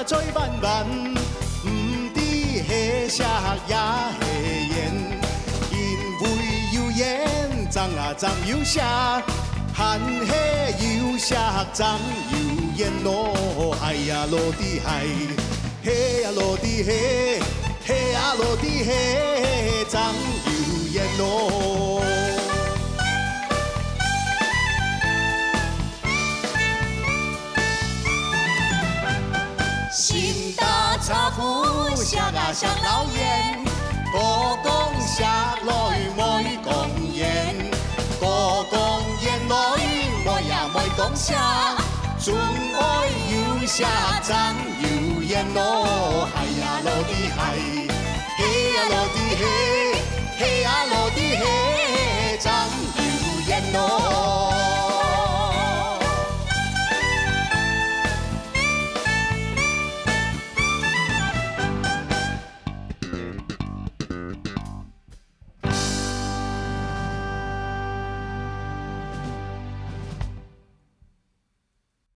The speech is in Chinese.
做万万，唔知喜色也喜颜，因为有缘，长啊长有色，含喜有色，长有缘咯，海呀落地海，喜呀落地喜，喜呀落地喜，长有缘咯。 新大茶壶下啊上老烟，歌讲下来每讲言，歌讲言来每呀每讲下，准爱有下长有言咯，海呀落地海，嘿呀落地。